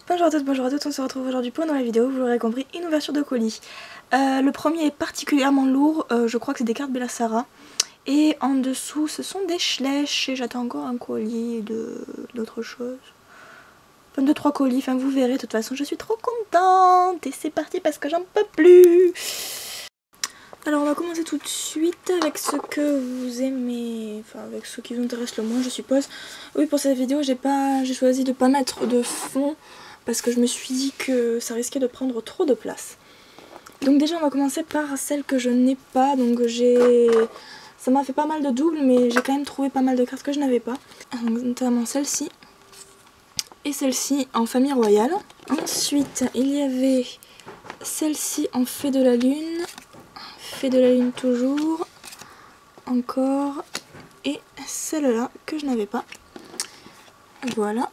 Bonjour à toutes, on se retrouve aujourd'hui pour une nouvelle vidéo, vous l'aurez compris, une ouverture de colis. Le premier est particulièrement lourd, je crois que c'est des cartes Bella Sara. Et en dessous ce sont des Schleich et j'attends encore un colis d'autre chose. Enfin 2-3 colis, enfin vous verrez, de toute façon je suis trop contente et c'est parti parce que j'en peux plus. Alors on va commencer tout de suite avec ce que vous aimez, enfin avec ce qui vous intéresse le moins je suppose. Oui, pour cette vidéo j'ai choisi de pas mettre de fond parce que je me suis dit que ça risquait de prendre trop de place. Donc déjà on va commencer par celle que je n'ai pas, donc ça m'a fait pas mal de doubles mais j'ai quand même trouvé pas mal de cartes que je n'avais pas. Donc, notamment celle-ci et celle-ci en famille royale. Ensuite il y avait celle-ci en fée de la lune. Fée de la lune toujours, encore, et celle-là que je n'avais pas. Voilà.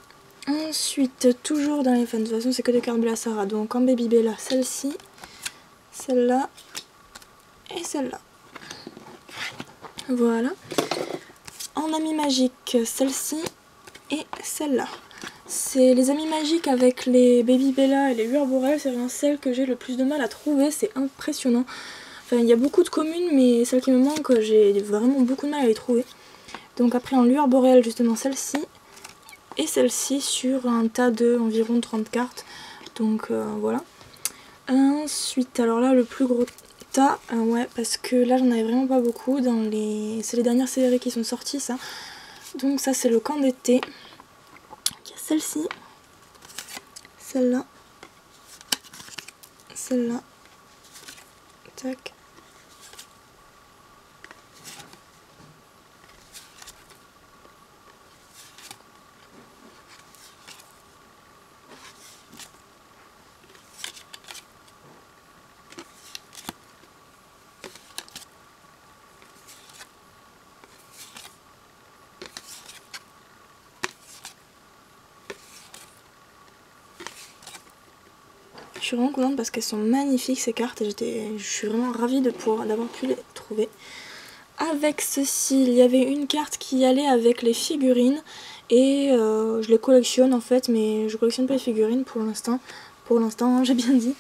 Ensuite, toujours dans les fans, de toute façon c'est que des cartes Bella Sara, donc en Baby Bella, celle-ci, celle-là, et celle-là. Voilà. En Amis Magiques, celle-ci et celle-là. C'est les Amis Magiques avec les Baby Bella et les Lueurs Boréales, c'est vraiment celle que j'ai le plus de mal à trouver, c'est impressionnant. Enfin, il y a beaucoup de communes, mais celle qui me manque, j'ai vraiment beaucoup de mal à les trouver. Donc après en Lueur Boréale, justement celle-ci et celle-ci sur un tas de environ 30 cartes. Donc voilà. Ensuite, alors là le plus gros tas, ouais, parce que là j'en avais vraiment pas beaucoup. C'est les dernières séries qui sont sorties, ça. Donc ça c'est le camp d'été. Il y a celle-ci, celle-là, celle-là, tac. Je suis vraiment contente parce qu'elles sont magnifiques ces cartes et je suis vraiment ravie d'avoir pu les trouver. Avec ceci, il y avait une carte qui allait avec les figurines et je les collectionne en fait, mais je collectionne pas les figurines pour l'instant. Pour l'instant, j'ai bien dit.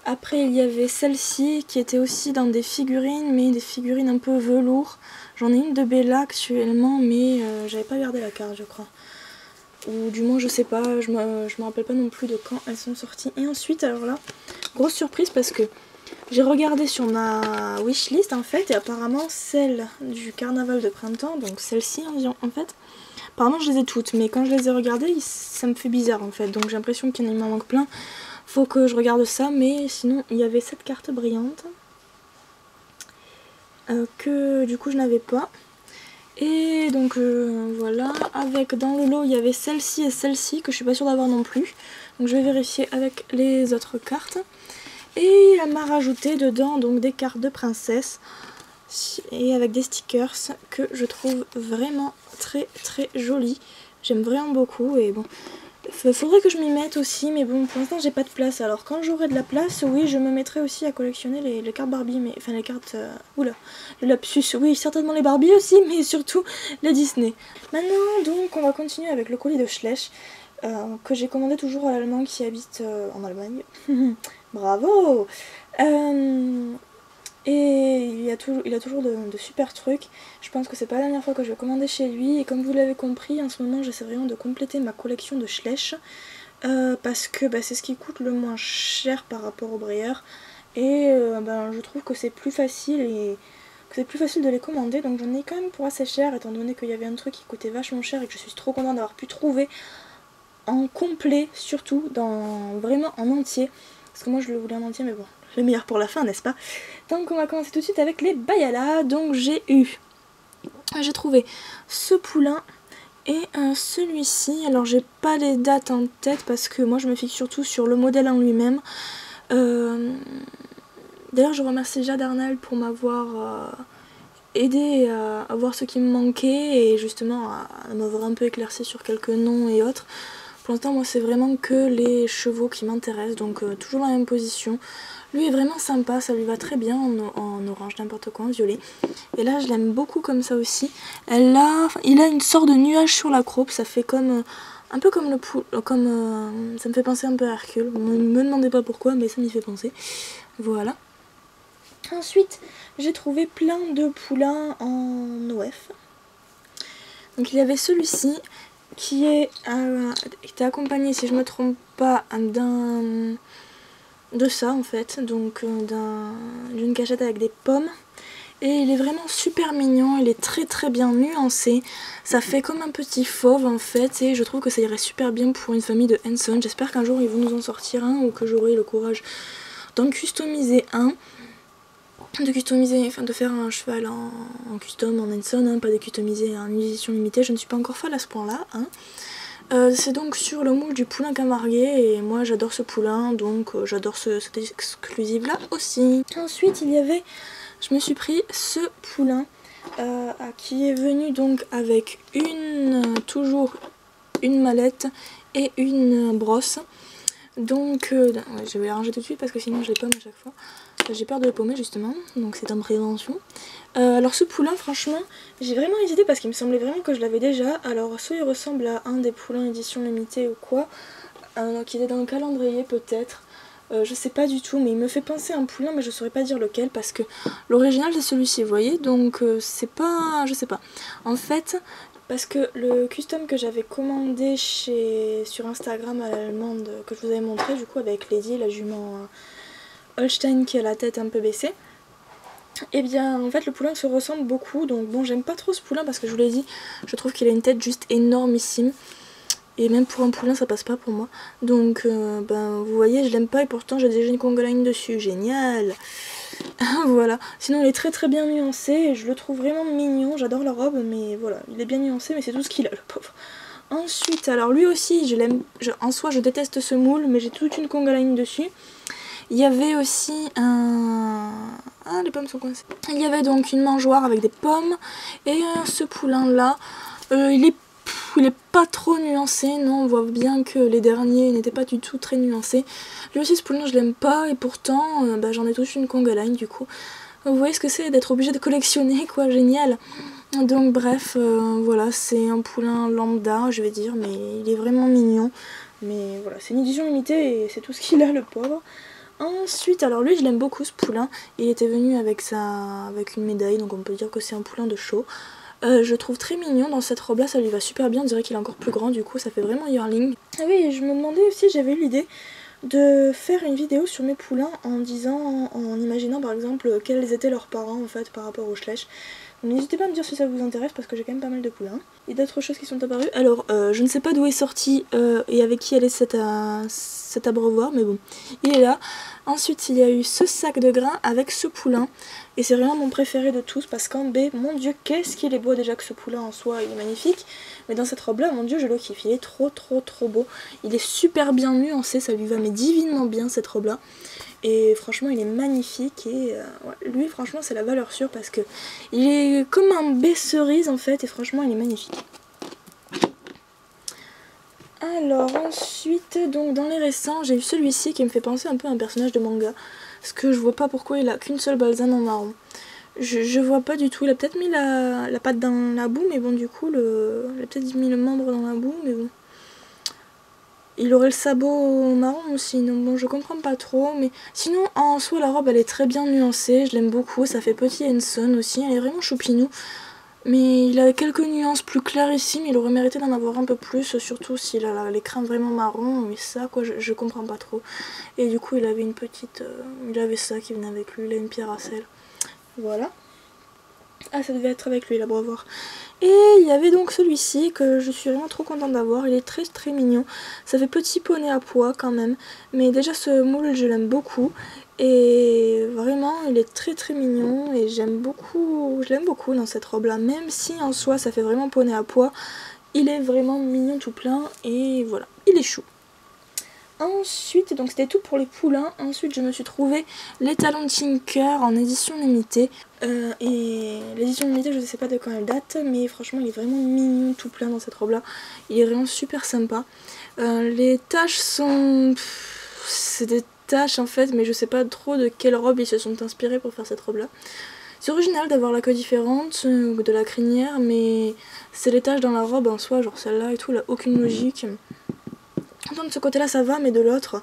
Après, il y avait celle-ci qui était aussi dans des figurines, mais des figurines un peu velours. J'en ai une de Bella actuellement, mais j'avais pas gardé la carte, je crois. Ou du moins je sais pas, je me rappelle pas non plus de quand elles sont sorties. Et ensuite, alors là, grosse surprise parce que j'ai regardé sur ma wishlist en fait, et apparemment celle du carnaval de printemps, donc celle-ci en fait, apparemment je les ai toutes, mais quand je les ai regardées, ça me fait bizarre en fait, donc j'ai l'impression qu'il y m'en manque plein. Faut que je regarde ça, mais sinon il y avait cette carte brillante que du coup je n'avais pas. Et donc voilà, avec dans le lot il y avait celle-ci et celle-ci que je suis pas sûre d'avoir non plus. Donc je vais vérifier avec les autres cartes. Et elle m'a rajouté dedans donc des cartes de princesse et avec des stickers que je trouve vraiment très très jolies. J'aime vraiment beaucoup et bon, faudrait que je m'y mette aussi, mais bon pour l'instant j'ai pas de place. Alors quand j'aurai de la place, oui je me mettrai aussi à collectionner les cartes Barbie, mais enfin les cartes... oula, le lapsus, oui certainement les Barbie aussi, mais surtout les Disney. Maintenant donc on va continuer avec le colis de Schleich. Que j'ai commandé toujours à l'allemand qui habite en Allemagne. Bravo. Et il a toujours de super trucs. Je pense que c'est pas la dernière fois que je vais commander chez lui. Et comme vous l'avez compris, en ce moment j'essaie vraiment de compléter ma collection de Schleich. Parce que c'est ce qui coûte le moins cher par rapport au Breyer. Et je trouve que c'est plus facile de les commander. Donc j'en ai quand même pour assez cher, étant donné qu'il y avait un truc qui coûtait vachement cher et que je suis trop contente d'avoir pu trouver en complet, surtout vraiment en entier, parce que moi je le voulais en entier, mais bon, le meilleur pour la fin, n'est-ce pas? Donc on va commencer tout de suite avec les Bayala. Donc j'ai trouvé ce poulain et celui-ci. Alors j'ai pas les dates en tête parce que moi je me fixe surtout sur le modèle en lui-même. D'ailleurs je remercie Jade Arnal pour m'avoir aidé à voir ce qui me manquait et justement à m'avoir un peu éclairci sur quelques noms et autres. Pour l'instant moi c'est vraiment que les chevaux qui m'intéressent, donc toujours la même position. Lui est vraiment sympa, ça lui va très bien en orange, n'importe quoi, en violet. Et là je l'aime beaucoup comme ça aussi. Il a une sorte de nuage sur la croupe, ça fait comme Un peu comme le poulain, ça me fait penser un peu à Hercule. Ne me demandez pas pourquoi, mais ça m'y fait penser. Voilà. Ensuite, j'ai trouvé plein de poulains en OF. Donc il y avait celui-ci qui était accompagné, si je me trompe pas, de ça en fait, donc d'une cachette avec des pommes. Et il est vraiment super mignon, il est très bien nuancé, ça fait comme un petit fauve en fait, et je trouve que ça irait super bien pour une famille de Henson. J'espère qu'un jour ils vont nous en sortir un, ou que j'aurai le courage d'en customiser un. De faire un cheval en custom, en Henson, hein, pas de customiser en édition limitée, je ne suis pas encore folle à ce point là. Hein. C'est donc sur le moule du poulain Camarguais, et moi j'adore ce poulain, donc j'adore cette exclusive là aussi. Ensuite il y avait, je me suis pris ce poulain qui est venu donc avec toujours une mallette et une brosse. Donc je vais ranger tout de suite parce que sinon je les pomme à chaque fois. J'ai peur de les paumer justement, donc c'est en prévention. Alors ce poulain, franchement, j'ai vraiment hésité parce qu'il me semblait vraiment que je l'avais déjà. Alors soit il ressemble à un des poulains édition limitée ou quoi, qui était dans le calendrier peut-être. Je sais pas du tout, mais il me fait penser à un poulain, mais je saurais pas dire lequel parce que l'original c'est celui-ci, vous voyez, donc c'est pas, je sais pas. En fait, parce que le custom que j'avais commandé sur Instagram à l'allemande, que je vous avais montré du coup avec Lady, la jument Holstein qui a la tête un peu baissée, et bien en fait le poulain se ressemble beaucoup, donc bon j'aime pas trop ce poulain parce que je vous l'ai dit, je trouve qu'il a une tête juste énormissime. Et même pour un poulain ça passe pas pour moi. Donc ben vous voyez je l'aime pas et pourtant j'ai déjà une conga line dessus. Génial. Voilà. Sinon il est très bien nuancé et je le trouve vraiment mignon. J'adore la robe mais voilà. Il est bien nuancé mais c'est tout ce qu'il a le pauvre. Ensuite alors lui aussi je l'aime. En soi je déteste ce moule mais j'ai toute une conga line dessus. Il y avait aussi un... Ah les pommes sont coincées. Il y avait donc une mangeoire avec des pommes. Et ce poulain là il est pas trop nuancé, non, on voit bien que les derniers n'étaient pas du tout très nuancés. Lui aussi ce poulain je l'aime pas et pourtant bah, j'en ai tous une conga line du coup. Vous voyez ce que c'est d'être obligé de collectionner quoi, génial. Donc bref, voilà, c'est un poulain lambda je vais dire, mais il est vraiment mignon. Mais voilà, c'est une édition limitée et c'est tout ce qu'il a le pauvre. Ensuite, alors lui je l'aime beaucoup ce poulain, il était venu avec une médaille donc on peut dire que c'est un poulain de show. Je le trouve très mignon dans cette robe là, ça lui va super bien, on dirait qu'il est encore plus grand du coup ça fait vraiment yearling. Ah oui, je me demandais aussi, j'avais eu l'idée de faire une vidéo sur mes poulains en imaginant par exemple quels étaient leurs parents en fait par rapport aux Schleich. N'hésitez pas à me dire si ça vous intéresse parce que j'ai quand même pas mal de poulains. Il y a d'autres choses qui sont apparues. Alors je ne sais pas d'où est sorti et avec qui elle est cet abreuvoir, mais bon, il est là. Ensuite il y a eu ce sac de grains avec ce poulain. Et c'est vraiment mon préféré de tous parce qu'en B, mon dieu, qu'est-ce qu'il est beau, déjà que ce poulain en soi il est magnifique. Mais dans cette robe là, mon dieu, je le kiffe, il est trop beau. Il est super bien nuancé, ça lui va mais divinement bien cette robe là. Et franchement il est magnifique et ouais, lui franchement c'est la valeur sûre parce que il est comme un B cerise en fait et franchement il est magnifique. Alors ensuite, donc dans les récents, j'ai eu celui-ci qui me fait penser un peu à un personnage de manga. Parce que je vois pas pourquoi il a qu'une seule balzane en marron. Je vois pas du tout, il a peut-être mis la patte dans la boue, mais bon du coup, il a peut-être mis le membre dans la boue, mais bon. Il aurait le sabot marron aussi, donc bon je comprends pas trop, mais sinon en soi la robe elle est très bien nuancée, je l'aime beaucoup, ça fait petit Henson aussi, elle est vraiment choupinou. Mais il a quelques nuances plus claires ici, mais il aurait mérité d'en avoir un peu plus, surtout s'il a les crins vraiment marron, mais ça quoi, je comprends pas trop. Et du coup il avait une petite, il avait ça qui venait avec lui, il a une pierre à sel. Voilà. Ah ça devait être avec lui l'abreuvoir. Et il y avait donc celui-ci que je suis vraiment trop contente d'avoir, il est très mignon. Ça fait petit poney à pois quand même, mais déjà ce moule je l'aime beaucoup. Et vraiment il est très mignon et je l'aime beaucoup dans cette robe là, même si en soi ça fait vraiment poney à pois, il est vraiment mignon tout plein et voilà, il est chou. Ensuite, donc c'était tout pour les poulains. Ensuite je me suis trouvé les talons de Tinker en édition limitée. Et l'édition limitée je ne sais pas de quand elle date, mais franchement il est vraiment mignon tout plein dans cette robe là. Il est vraiment super sympa. Les taches sont... c'est des taches en fait, mais je sais pas trop de quelle robe ils se sont inspirés pour faire cette robe là. C'est original d'avoir la queue différente de la crinière, mais c'est les taches dans la robe en soi, genre celle-là et tout, là, aucune logique. Autant de ce côté là ça va, mais de l'autre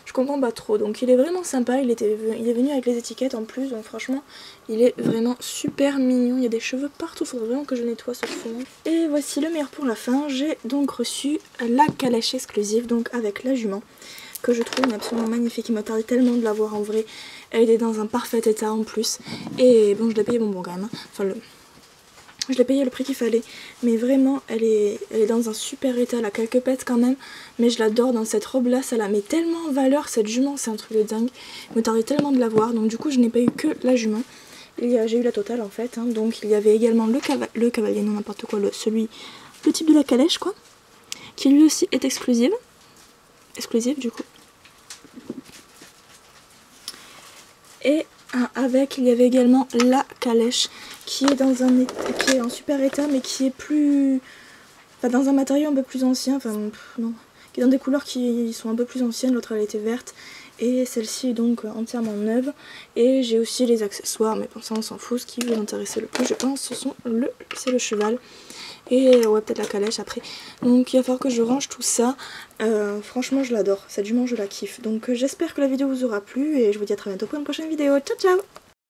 je comprends pas trop. Donc il est vraiment sympa, il est venu avec les étiquettes en plus, donc franchement il est vraiment super mignon. Il y a des cheveux partout, faudrait vraiment que je nettoie ce fond. Et voici le meilleur pour la fin, j'ai donc reçu la calèche exclusive, donc avec la jument, que je trouve absolument magnifique. Il m'a tardé tellement de la voir en vrai, elle est dans un parfait état en plus. Et bon, je l'ai payé bonbon quand même, enfin je l'ai payé le prix qu'il fallait, mais vraiment elle est dans un super état, elle a quelques pètes quand même, mais je l'adore dans cette robe là, ça la met tellement en valeur cette jument, c'est un truc de dingue. Il me tardait tellement de la voir, donc du coup je n'ai pas eu que la jument, j'ai eu la totale en fait, hein. Donc il y avait également le cavalier, non n'importe quoi, le type de la calèche quoi, qui lui aussi est exclusive du coup. Et avec il y avait également la calèche qui est qui est en super état, mais qui est plus, enfin, dans un matériau un peu plus ancien, enfin non, qui est dans des couleurs qui sont un peu plus anciennes. L'autre elle était verte et celle-ci est donc entièrement neuve. Et j'ai aussi les accessoires, mais pour ça on s'en fout. Ce qui vous intéresser le plus je pense c'est le cheval et ouais, peut-être la calèche après. Donc il va falloir que je range tout ça. Franchement je l'adore, cette jument je la kiffe. Donc j'espère que la vidéo vous aura plu et je vous dis à très bientôt pour une prochaine vidéo. Ciao ciao.